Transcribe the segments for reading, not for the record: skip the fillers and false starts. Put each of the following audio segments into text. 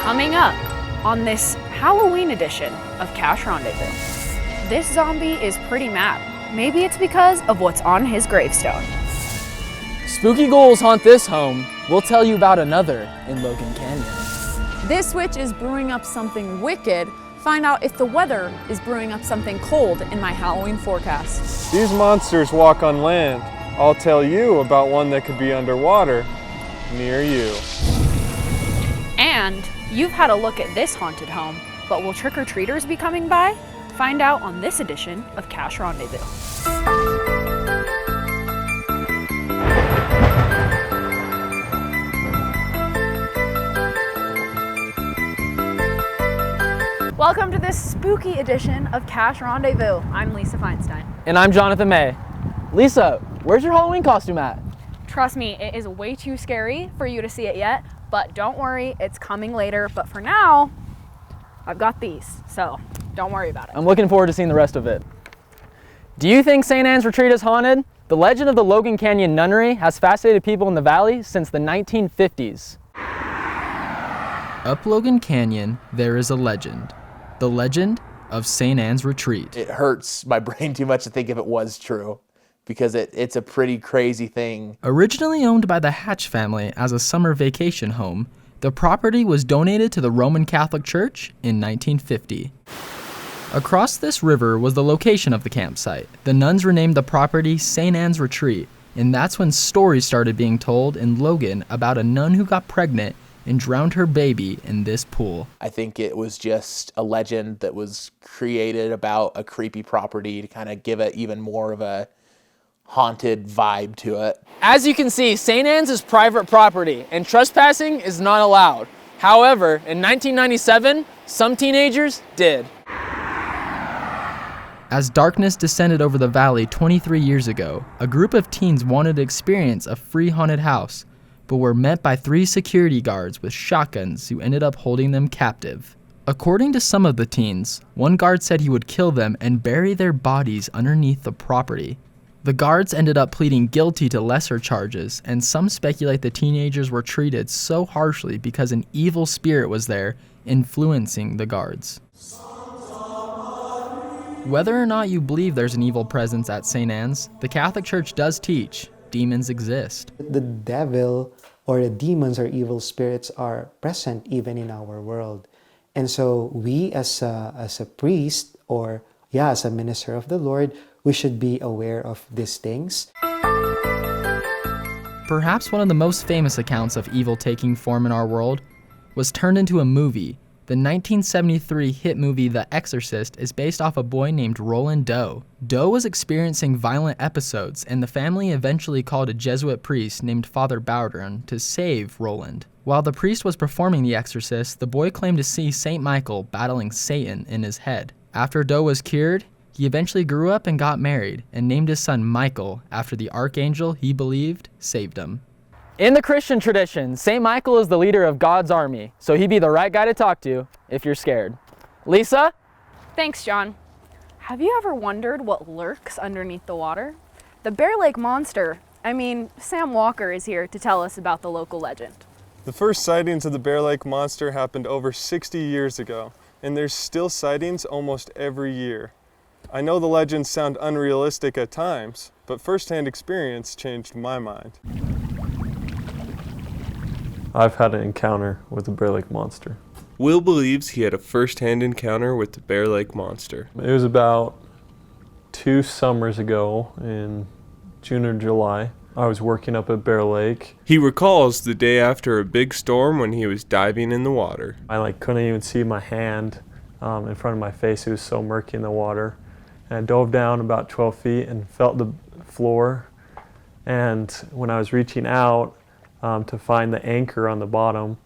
Coming up on this Halloween edition of Cache Rendezvous. This zombie is pretty mad. Maybe it's because of what's on his gravestone. Spooky ghouls haunt this home. We'll tell you about another in Logan Canyon. This witch is brewing up something wicked. Find out if the weather is brewing up something cold in my Halloween forecast. These monsters walk on land. I'll tell you about one that could be underwater near you. And you've had a look at this haunted home, but will trick-or-treaters be coming by? Find out on this edition of Cache Rendezvous. Welcome to this spooky edition of Cache Rendezvous. I'm Lisa Feinstein. And I'm Jonathan May. Lisa, where's your Halloween costume at? Trust me, it is way too scary for you to see it yet, but don't worry, it's coming later. But for now, I've got these, so don't worry about it. I'm looking forward to seeing the rest of it. Do you think St. Anne's Retreat is haunted? The legend of the Logan Canyon Nunnery has fascinated people in the valley since the 1950s. Up Logan Canyon, there is a legend. The legend of St. Anne's Retreat. It hurts my brain too much to think if it was true, because it's a pretty crazy thing. Originally owned by the Hatch family as a summer vacation home, the property was donated to the Roman Catholic Church in 1950. Across this river was the location of the campsite. The nuns renamed the property St. Anne's Retreat, and that's when stories started being told in Logan about a nun who got pregnant and drowned her baby in this pool. I think it was just a legend that was created about a creepy property to kind of give it even more of a haunted vibe to it. As you can see, St. Anne's is private property and trespassing is not allowed. However, in 1997, some teenagers did. As darkness descended over the valley 23 years ago, a group of teens wanted to experience a free haunted house, but were met by 3 security guards with shotguns who ended up holding them captive. According to some of the teens, one guard said he would kill them and bury their bodies underneath the property. The guards ended up pleading guilty to lesser charges, and some speculate the teenagers were treated so harshly because an evil spirit was there, influencing the guards. Whether or not you believe there's an evil presence at St. Anne's, the Catholic Church does teach demons exist. The devil or the demons or evil spirits are present even in our world. And so we as a priest or as a minister of the Lord, we should be aware of these things. Perhaps one of the most famous accounts of evil taking form in our world was turned into a movie. The 1973 hit movie The Exorcist is based off a boy named Roland Doe. Doe was experiencing violent episodes, and the family eventually called a Jesuit priest named Father Bowdern to save Roland. While the priest was performing The Exorcist, the boy claimed to see St. Michael battling Satan in his head. After Doe was cured, he eventually grew up and got married, and named his son Michael after the archangel he believed saved him. In the Christian tradition, St. Michael is the leader of God's army, so he'd be the right guy to talk to if you're scared. Lisa? Thanks, John. Have you ever wondered what lurks underneath the water? The Bear Lake Monster. Sam Walker is here to tell us about the local legend. The first sightings of the Bear Lake Monster happened over 60 years ago, and there's still sightings almost every year. I know the legends sound unrealistic at times, but first-hand experience changed my mind. I've had an encounter with the Bear Lake Monster. Will believes he had a first-hand encounter with the Bear Lake Monster. It was about 2 summers ago in June or July. I was working up at Bear Lake. He recalls the day after a big storm when he was diving in the water. I couldn't even see my hand in front of my face. It was so murky in the water. And I dove down about 12 feet and felt the floor. And when I was reaching out to find the anchor on the bottom,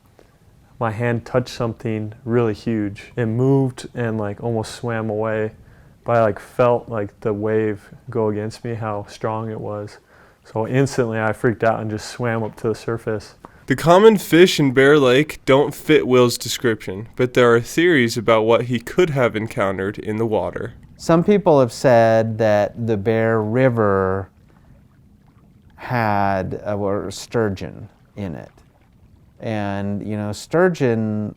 my hand touched something really huge. It moved and almost swam away, but I felt the wave go against me, how strong it was. So instantly I freaked out and just swam up to the surface. The common fish in Bear Lake don't fit Will's description, but there are theories about what he could have encountered in the water. Some people have said that the Bear River had sturgeon in it. And, sturgeon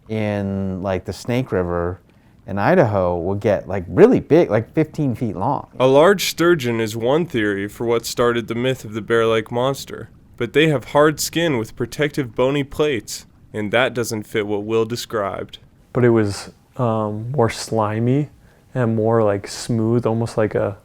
in like the Snake River in Idaho will get like really big, like 15 feet long. A large sturgeon is one theory for what started the myth of the bear-like monster, but they have hard skin with protective bony plates, and that doesn't fit what Will described. But it was more slimy and more like smooth, almost like a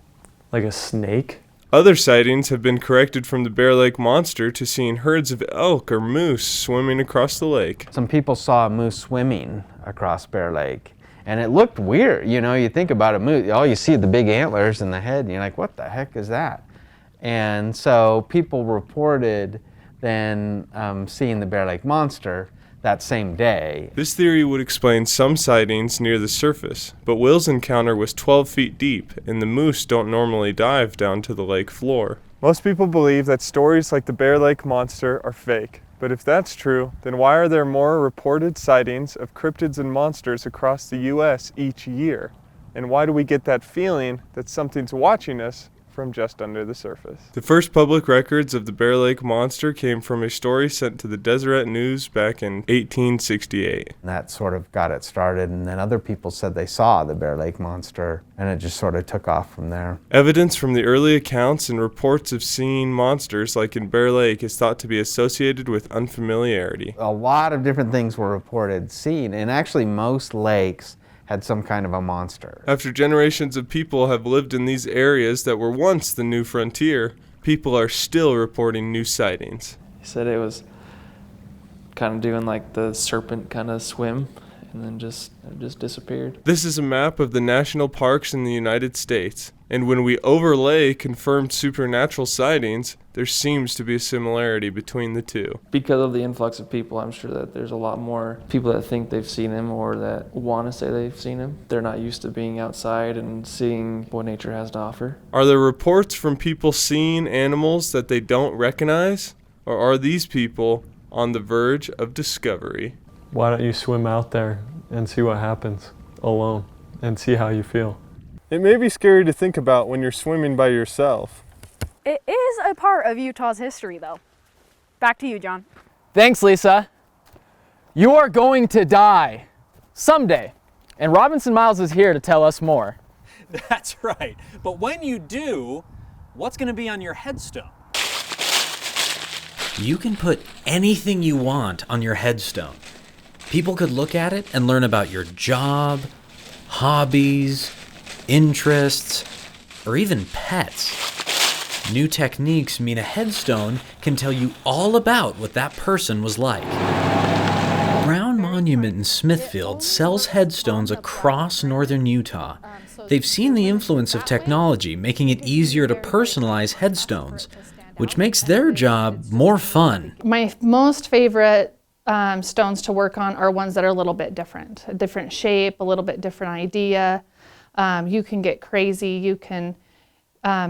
snake. Other sightings have been corrected from the bear-like monster to seeing herds of elk or moose swimming across the lake. Some people saw a moose swimming across Bear Lake, and it looked weird. You know, you think about a moose, all you see are the big antlers in the head, and you're like, what the heck is that? And so people reported then seeing the Bear Lake monster that same day. This theory would explain some sightings near the surface, but Will's encounter was 12 feet deep, and the moose don't normally dive down to the lake floor. Most people believe that stories like the Bear Lake monster are fake. But if that's true, then why are there more reported sightings of cryptids and monsters across the U.S. each year? And why do we get that feeling that something's watching us from just under the surface? The first public records of the Bear Lake monster came from a story sent to the Deseret News back in 1868. That sort of got it started, and then other people said they saw the Bear Lake monster, and it just sort of took off from there. Evidence from the early accounts and reports of seeing monsters like in Bear Lake is thought to be associated with unfamiliarity. A lot of different things were reported seen, and actually most lakes had some kind of a monster. After generations of people have lived in these areas that were once the new frontier, people are still reporting new sightings. He said it was kind of doing like the serpent kind of swim, and then it just disappeared. This is a map of the national parks in the United States, and when we overlay confirmed supernatural sightings, there seems to be a similarity between the two. Because of the influx of people, I'm sure that there's a lot more people that think they've seen him or that want to say they've seen him. They're not used to being outside and seeing what nature has to offer. Are there reports from people seeing animals that they don't recognize? Or are these people on the verge of discovery? Why don't you swim out there and see what happens alone and see how you feel? It may be scary to think about when you're swimming by yourself. It is a part of Utah's history, though. Back to you, John. Thanks, Lisa. You are going to die someday, and Robinson Miles is here to tell us more. That's right. But when you do, what's going to be on your headstone? You can put anything you want on your headstone. People could look at it and learn about your job, hobbies, interests, or even pets. New techniques mean a headstone can tell you all about what that person was like. Brown Monument in Smithfield sells headstones across northern Utah. They've seen the influence of technology, making it easier to personalize headstones, which makes their job more fun. My most favorite stones to work on are ones that are a little bit different. A different shape, a little bit different idea. You can get crazy. You can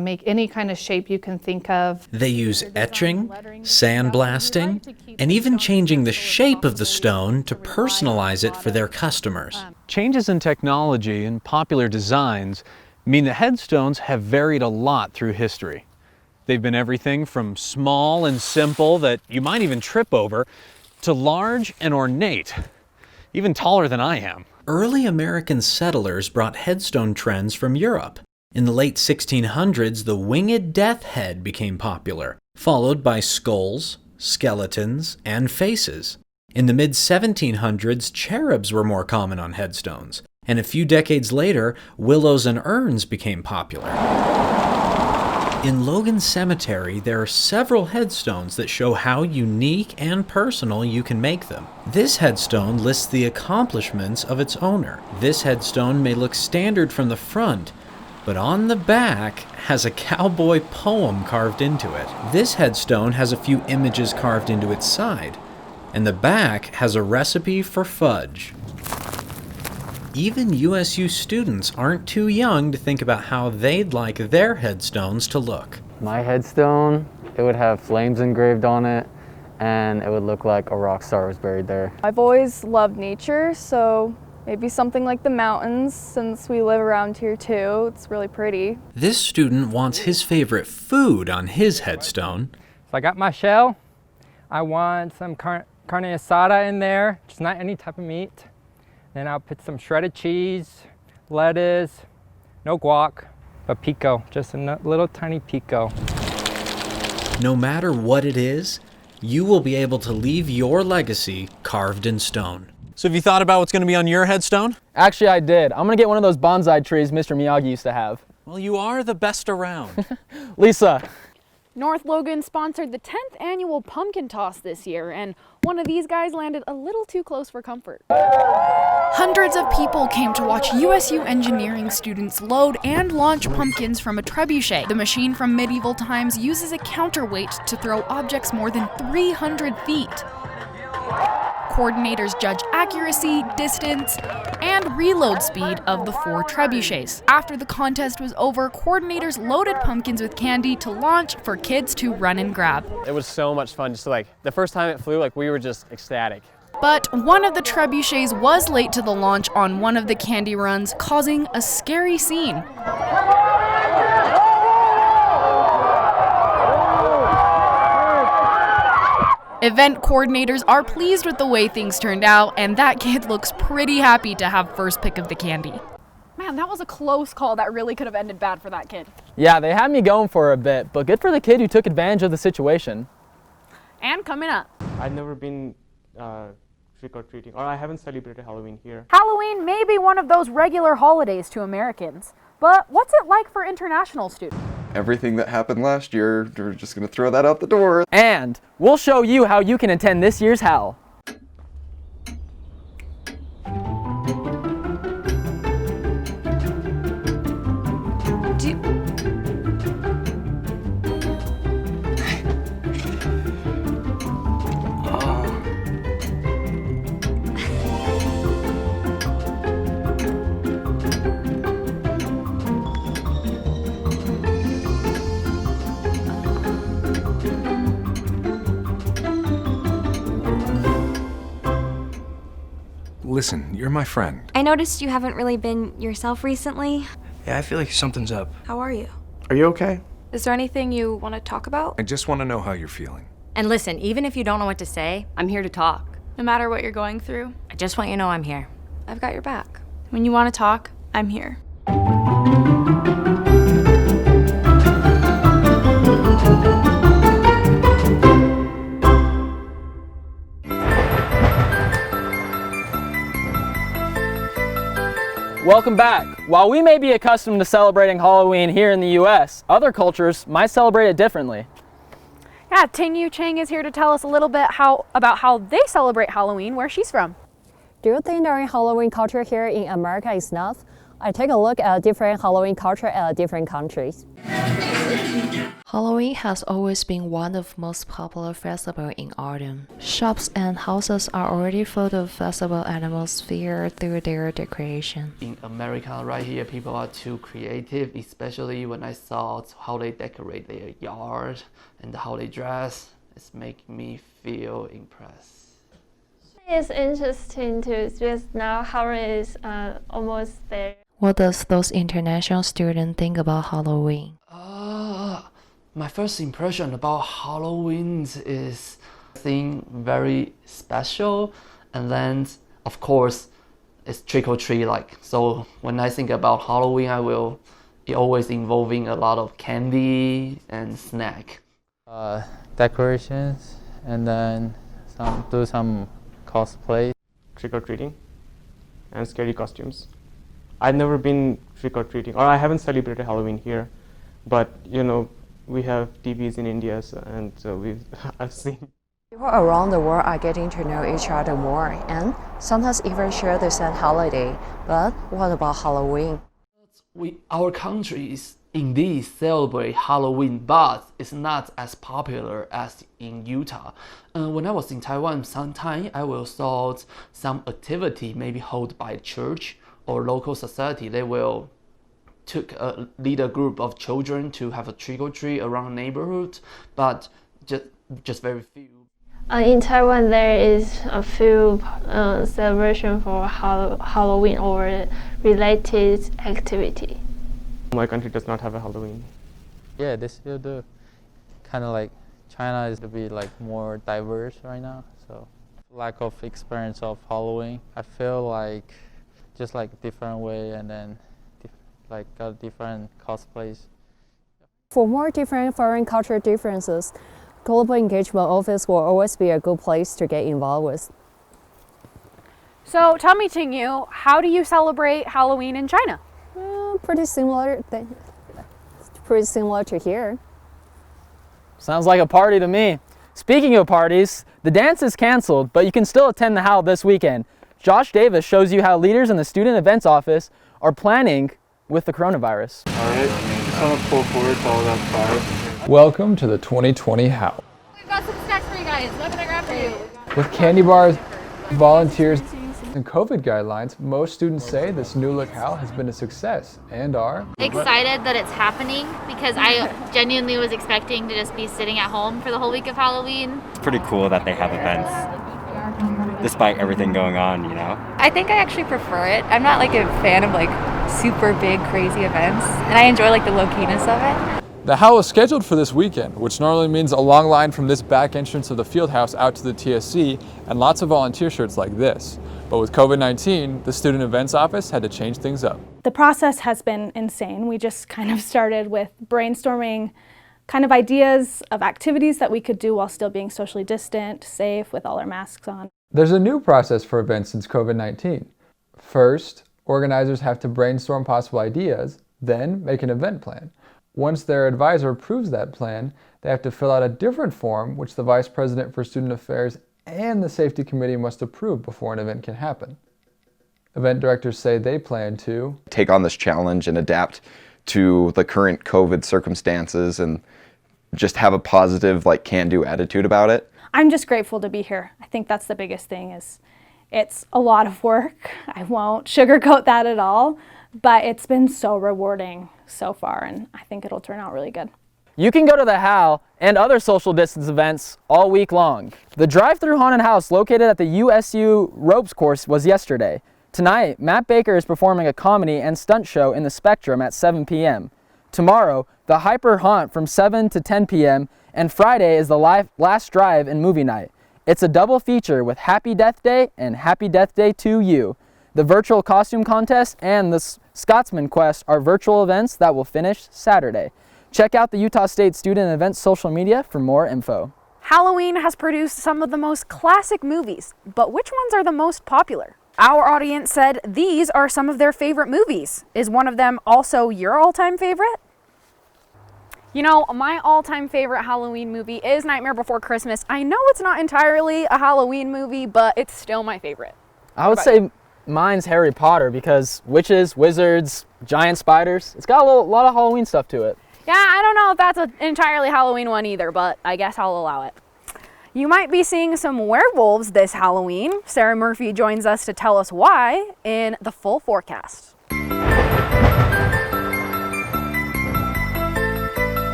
make any kind of shape you can think of. They use etching, sandblasting, and even changing the shape of the stone to personalize it for their customers. Changes in technology and popular designs mean that headstones have varied a lot through history. They've been everything from small and simple that you might even trip over to large and ornate, even taller than I am. Early American settlers brought headstone trends from Europe. In the late 1600s, the winged death head became popular, followed by skulls, skeletons, and faces. In the mid-1700s, cherubs were more common on headstones, and a few decades later, willows and urns became popular. In Logan Cemetery, there are several headstones that show how unique and personal you can make them. This headstone lists the accomplishments of its owner. This headstone may look standard from the front, but on the back has a cowboy poem carved into it. This headstone has a few images carved into its side, and the back has a recipe for fudge. Even USU students aren't too young to think about how they'd like their headstones to look. My headstone, it would have flames engraved on it, and it would look like a rock star was buried there. I've always loved nature, so maybe something like the mountains, since we live around here too. It's really pretty. This student wants his favorite food on his headstone. So I got my shell. I want some carne asada in there, just not any type of meat. Then I'll put some shredded cheese, lettuce, no guac, but pico, just a little tiny pico. No matter what it is, you will be able to leave your legacy carved in stone. So have you thought about what's going to be on your headstone? Actually, I did. I'm gonna get one of those bonsai trees Mr. Miyagi used to have. Well, you are the best around. Lisa. North Logan sponsored the 10th annual pumpkin toss this year, and one of these guys landed a little too close for comfort. Hundreds of people came to watch USU engineering students load and launch pumpkins from a trebuchet. The machine from medieval times uses a counterweight to throw objects more than 300 feet. Coordinators judge accuracy, distance, and reload speed of the 4 trebuchets. After the contest was over, coordinators loaded pumpkins with candy to launch for kids to run and grab. It was so much fun. Just the first time it flew, we were just ecstatic. But one of the trebuchets was late to the launch on one of the candy runs, causing a scary scene. Event coordinators are pleased with the way things turned out, and that kid looks pretty happy to have first pick of the candy. Man, that was a close call that really could have ended bad for that kid. Yeah, they had me going for a bit, but good for the kid who took advantage of the situation. And coming up. I've never been trick-or-treating, or I haven't celebrated Halloween here. Halloween may be one of those regular holidays to Americans, but what's it like for international students? Everything that happened last year, we're just gonna throw that out the door. And we'll show you how you can attend this year's Hal. Listen, you're my friend. I noticed you haven't really been yourself recently. Yeah, I feel like something's up. How are you? Are you okay? Is there anything you want to talk about? I just want to know how you're feeling. And listen, even if you don't know what to say, I'm here to talk. No matter what you're going through, I just want you to know I'm here. I've got your back. when you want to talk, I'm here. Welcome back. While we may be accustomed to celebrating Halloween here in the US, other cultures might celebrate it differently. Yeah, Ting Yu Chang is here to tell us a little bit about how they celebrate Halloween, where she's from. Do you think our Halloween culture here in America is enough? I take a look at different Halloween culture at different countries. Halloween has always been one of the most popular festivals in autumn. Shops and houses are already full of festival atmosphere through their decoration. In America, right here, people are too creative, especially when I saw how they decorate their yard and how they dress. It's making me feel impressed. It's interesting to just now Halloween is almost there. What does those international students think about Halloween? My first impression about Halloween is something very special, and then of course it's trick or treat like. So when I think about Halloween, it always involving a lot of candy and snack. Decorations, and then do some cosplay. Trick-or-treating and scary costumes. I've never been trick-or-treating, or I haven't celebrated Halloween here, but you know, we have TVs in India, and I've seen. People around the world are getting to know each other more, and sometimes even share the same holiday. But what about Halloween? Our countries indeed celebrate Halloween, but it's not as popular as in Utah. When I was in Taiwan, sometime I will saw some activity maybe held by church or local society. They will lead a group of children to have a trick-or-treat around the neighborhood, but just very few. In Taiwan, there is a few celebration for Halloween or related activity. My country does not have a Halloween. Yeah, they still do. Kind of like China is to be like more diverse right now, so Lack of experience of Halloween. I feel like just like different way and then like got different cosplays. For more different foreign culture differences, Global Engagement Office will always be a good place to get involved with. So tell me, Qingyu, how do you celebrate Halloween in China? Pretty similar to here. Sounds like a party to me. Speaking of parties, the dance is canceled, but you can still attend the Howl this weekend. Josh Davis shows you how leaders in the Student Events Office are planning with the coronavirus. All right, just want to pull forward to all that fire. Welcome to the 2020 Howl. We've got some snacks for you guys. What can I grab for you? With candy bars, volunteers, and COVID guidelines, most students say this new look Howl has been a success and are Excited that it's happening because I genuinely was expecting to just be sitting at home for the whole week of Halloween. It's pretty cool that they have events despite everything going on, you know? I think I actually prefer it. I'm not like a fan of like super big crazy events, and I enjoy like the low-keyness of it. The Howl is scheduled for this weekend, which normally means a long line from this back entrance of the field house out to the TSC and lots of volunteer shirts like this. But with COVID-19, the Student Events Office had to change things up. The process has been insane. We just kind of started with brainstorming kind of ideas of activities that we could do while still being socially distant, safe, with all our masks on. There's a new process for events since COVID-19. First, organizers have to brainstorm possible ideas, then make an event plan. Once their advisor approves that plan, they have to fill out a different form, which the Vice President for Student Affairs and the Safety Committee must approve before an event can happen. Event directors say they plan to take on this challenge and adapt to the current COVID circumstances and just have a positive, can-do attitude about it. I'm just grateful to be here. I think that's the biggest thing. Is it's a lot of work. I won't sugarcoat that at all, but it's been so rewarding so far, and I think it'll turn out really good. You can go to the Howl and other social distance events all week long. The drive-through haunted house located at the USU Ropes course was yesterday. Tonight, Matt Baker is performing a comedy and stunt show in the Spectrum at 7 p.m. Tomorrow, the Hyper Haunt from 7 to 10 p.m. and Friday is the last drive and movie night. It's a double feature with Happy Death Day and Happy Death Day to You. The virtual costume contest and the Scotsman Quest are virtual events that will finish Saturday. Check out the Utah State Student Events social media for more info. Halloween has produced some of the most classic movies, but which ones are the most popular? Our audience said these are some of their favorite movies. Is one of them also your all-time favorite? You know, my all-time favorite Halloween movie is Nightmare Before Christmas. I know it's not entirely a Halloween movie, but it's still my favorite. I would say mine's Harry Potter because witches, wizards, giant spiders. It's got a lot of Halloween stuff to it. Yeah, I don't know if that's an entirely Halloween one either, but I guess I'll allow it. You might be seeing some werewolves this Halloween. Sarah Murphy joins us to tell us why in the full forecast.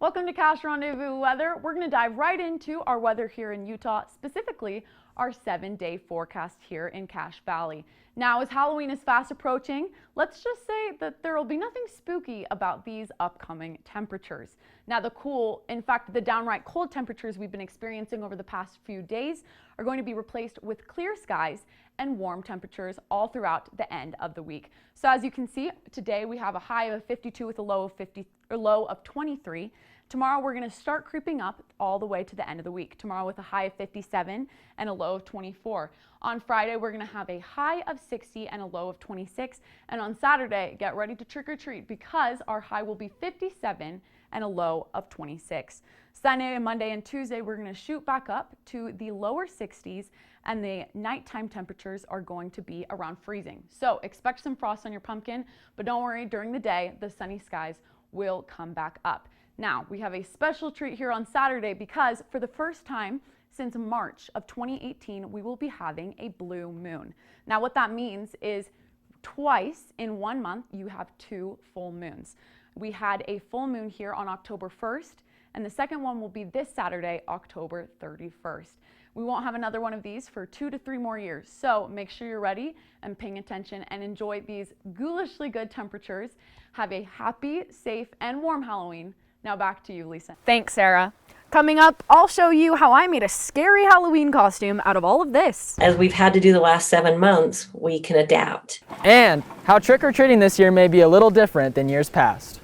Welcome to Cache Rendezvous Weather. We're going to dive right into our weather here in Utah, specifically our 7-day forecast here in Cache Valley. Now, as Halloween is fast approaching, let's just say that there will be nothing spooky about these upcoming temperatures. Now, the downright cold temperatures we've been experiencing over the past few days are going to be replaced with clear skies and warm temperatures all throughout the end of the week. So as you can see, today we have a high of 52 with a low of 23. Tomorrow we're going to start creeping up all the way to the end of the week. Tomorrow with a high of 57 and a low of 24. On Friday we're going to have a high of 60 and a low of 26. And on Saturday, get ready to trick or treat because our high will be 57 and a low of 26. Sunday and Monday and Tuesday we're going to shoot back up to the lower 60s and the nighttime temperatures are going to be around freezing. So expect some frost on your pumpkin, but don't worry, during the day the sunny skies will come back up. Now, we have a special treat here on Saturday because for the first time since March of 2018, we will be having a blue moon. Now, what that means is twice in 1 month, you have 2 full moons. We had a full moon here on October 1st, and the second one will be this Saturday, October 31st. We won't have another one of these for 2 to 3 more years, so make sure you're ready and paying attention and enjoy these ghoulishly good temperatures. Have a happy, safe, and warm Halloween. Now back to you, Lisa. Thanks, Sarah. Coming up, I'll show you how I made a scary Halloween costume out of all of this. As we've had to do the last 7 months, we can adapt. And how trick-or-treating this year may be a little different than years past.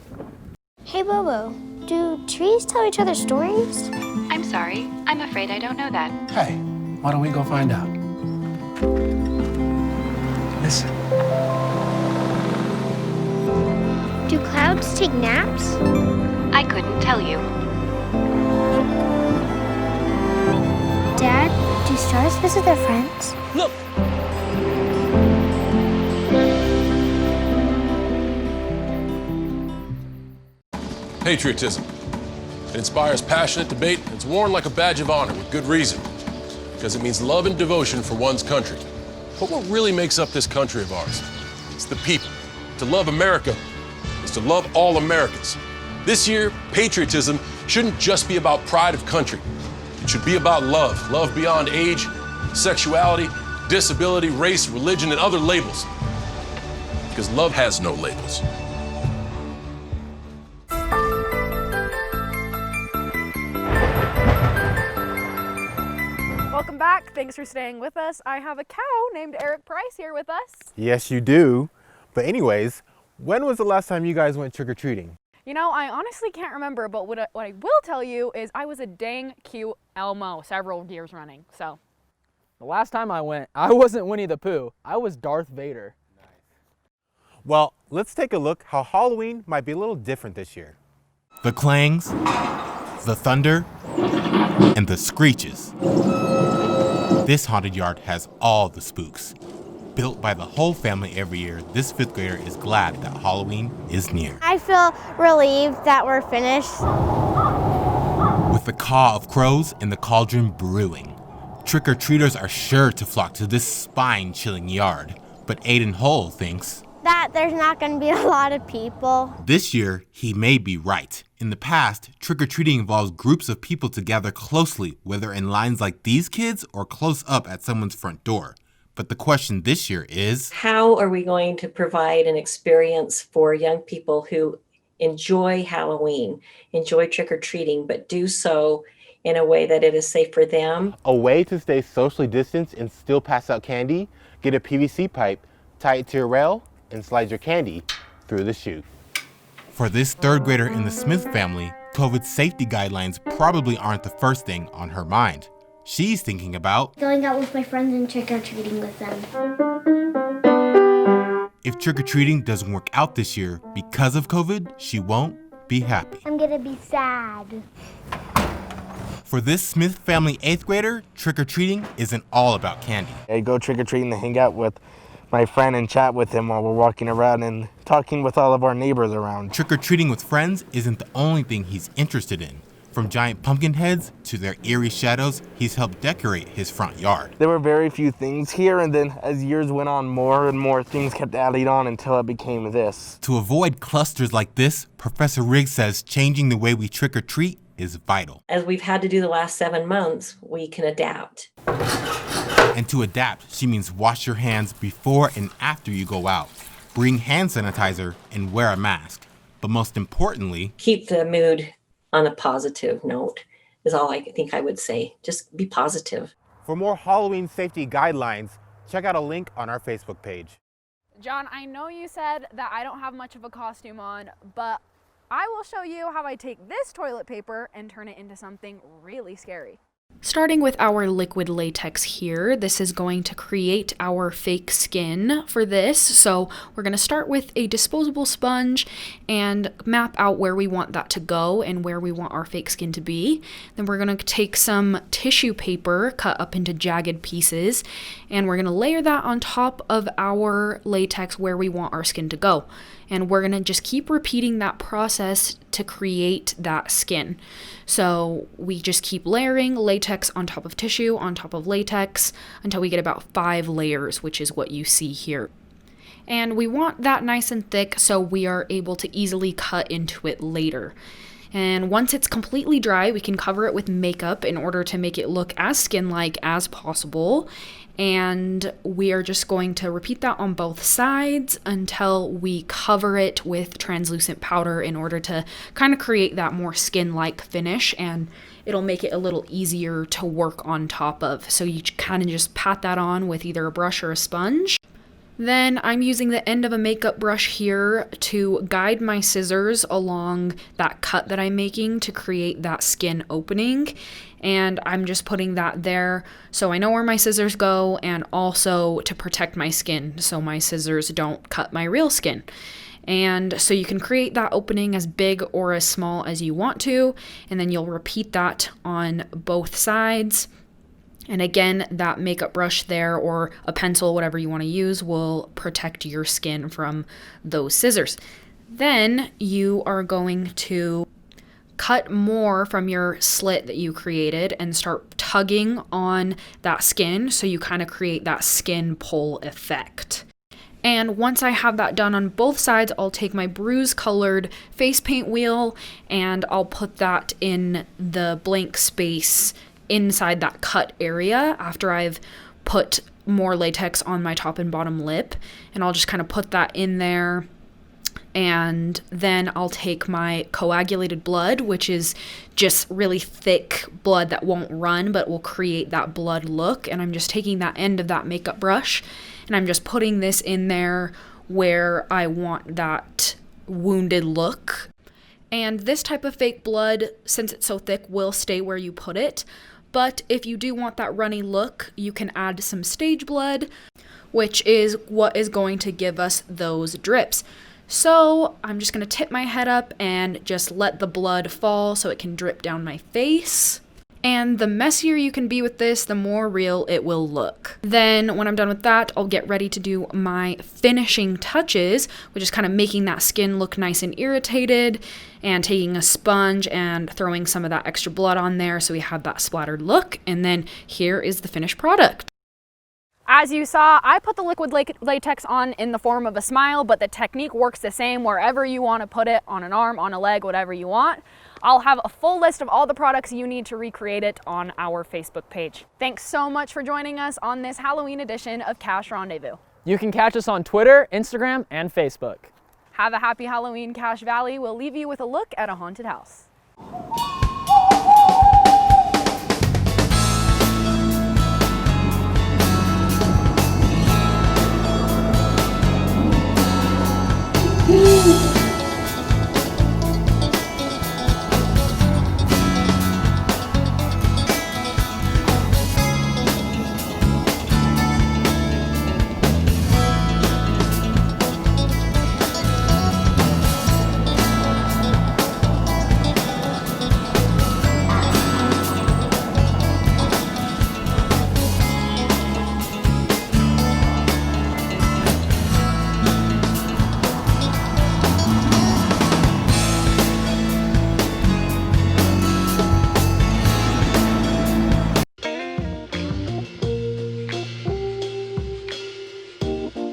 Hey Bobo, do trees tell each other stories? I'm sorry, I'm afraid I don't know that. Hey, why don't we go find out? Listen. Do clouds take naps? I couldn't tell you. Dad, do stars visit their friends? Look! Patriotism. It inspires passionate debate, and it's worn like a badge of honor with good reason, because it means love and devotion for one's country. But what really makes up this country of ours? It's the people. To love America is to love all Americans. This year, patriotism shouldn't just be about pride of country. It should be about love, love beyond age, sexuality, disability, race, religion, and other labels. Because love has no labels. Welcome back. Thanks for staying with us. I have a cow named Eric Price here with us. Yes, you do. But anyways, when was the last time you guys went trick-or-treating? You know, I honestly can't remember, but what I will tell you is I was a dang cute Elmo several years running, so. The last time I went, I wasn't Winnie the Pooh. I was Darth Vader. Well, let's take a look how Halloween might be a little different this year. The clangs, the thunder, and the screeches. This haunted yard has all the spooks. Built by the whole family every year, this 5th grader is glad that Halloween is near. I feel relieved that we're finished. With the caw of crows and the cauldron brewing, trick-or-treaters are sure to flock to this spine-chilling yard. But Aiden Hull thinks that there's not going to be a lot of people. This year, he may be right. In the past, trick-or-treating involves groups of people to gather closely, whether in lines like these kids or close up at someone's front door. But the question this year is, how are we going to provide an experience for young people who enjoy Halloween, enjoy trick-or-treating, but do so in a way that it is safe for them? A way to stay socially distanced and still pass out candy? Get a PVC pipe, tie it to your rail, and slide your candy through the chute. For this 3rd grader in the Smith family, COVID safety guidelines probably aren't the first thing on her mind. She's thinking about going out with my friends and trick-or-treating with them. If trick-or-treating doesn't work out this year because of COVID, she won't be happy. I'm gonna be sad. For this Smith family 8th grader, trick-or-treating isn't all about candy. I go trick-or-treating to hang out with my friend and chat with him while we're walking around and talking with all of our neighbors around. Trick-or-treating with friends isn't the only thing he's interested in. From giant pumpkin heads to their eerie shadows, he's helped decorate his front yard. There were very few things here, and then as years went on, more and more things kept adding on until it became this. To avoid clusters like this, Professor Riggs says changing the way we trick-or-treat is vital. As we've had to do the last 7 months, we can adapt. And to adapt, she means wash your hands before and after you go out. Bring hand sanitizer and wear a mask. But most importantly, keep the mood on a positive note is all I think I would say. Just be positive. For more Halloween safety guidelines, check out a link on our Facebook page. John, I know you said that I don't have much of a costume on, but I will show you how I take this toilet paper and turn it into something really scary. Starting with our liquid latex here, this is going to create our fake skin for this. So we're going to start with a disposable sponge and map out where we want that to go and where we want our fake skin to be. Then we're going to take some tissue paper cut up into jagged pieces, and we're going to layer that on top of our latex where we want our skin to go. And we're going to just keep repeating that process to create that skin. So we just keep layering latex on top of tissue, on top of latex, until we get about 5 layers, which is what you see here. And we want that nice and thick so we are able to easily cut into it later. And once it's completely dry, we can cover it with makeup in order to make it look as skin-like as possible. And we are just going to repeat that on both sides until we cover it with translucent powder in order to kind of create that more skin-like finish, and it'll make it a little easier to work on top of. So you kind of just pat that on with either a brush or a sponge. Then I'm using the end of a makeup brush here to guide my scissors along that cut that I'm making to create that skin opening. And I'm just putting that there so I know where my scissors go, and also to protect my skin so my scissors don't cut my real skin. And so you can create that opening as big or as small as you want to, and then you'll repeat that on both sides. And again, that makeup brush there, or a pencil, whatever you want to use, will protect your skin from those scissors. Then you are going to cut more from your slit that you created and start tugging on that skin so you kind of create that skin pull effect. And once I have that done on both sides, I'll take my bruise colored face paint wheel and I'll put that in the blank space inside that cut area after I've put more latex on my top and bottom lip. And I'll just kind of put that in there. And then I'll take my coagulated blood, which is just really thick blood that won't run but will create that blood look. And I'm just taking that end of that makeup brush and I'm just putting this in there where I want that wounded look. And this type of fake blood, since it's so thick, will stay where you put it. But if you do want that runny look, you can add some stage blood, which is what is going to give us those drips. So I'm just going to tip my head up and just let the blood fall so it can drip down my face. And the messier you can be with this, the more real it will look. Then when I'm done with that, I'll get ready to do my finishing touches, which is kind of making that skin look nice and irritated, and taking a sponge and throwing some of that extra blood on there so we have that splattered look. And then here is the finished product. As you saw, I put the liquid latex on in the form of a smile, but the technique works the same wherever you want to put it, on an arm, on a leg, whatever you want. I'll have a full list of all the products you need to recreate it on our Facebook page. Thanks so much for joining us on this Halloween edition of Cache Rendezvous. You can catch us on Twitter, Instagram, and Facebook. Have a happy Halloween, Cache Valley. We'll leave you with a look at a haunted house.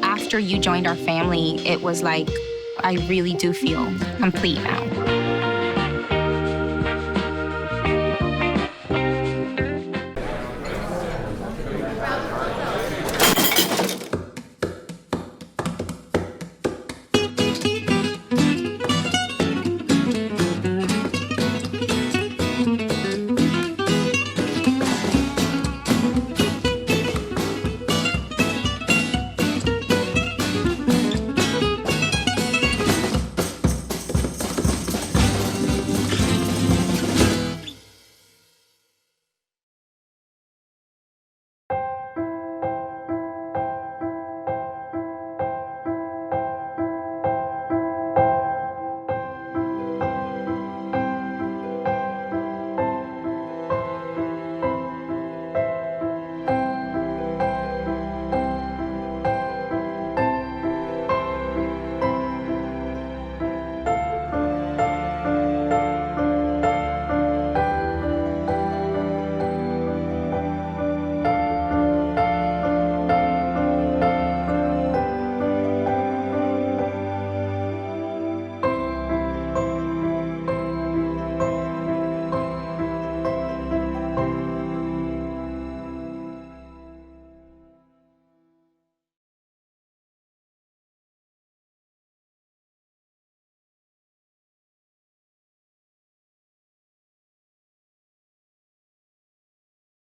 After you joined our family, it was like, I really do feel complete now.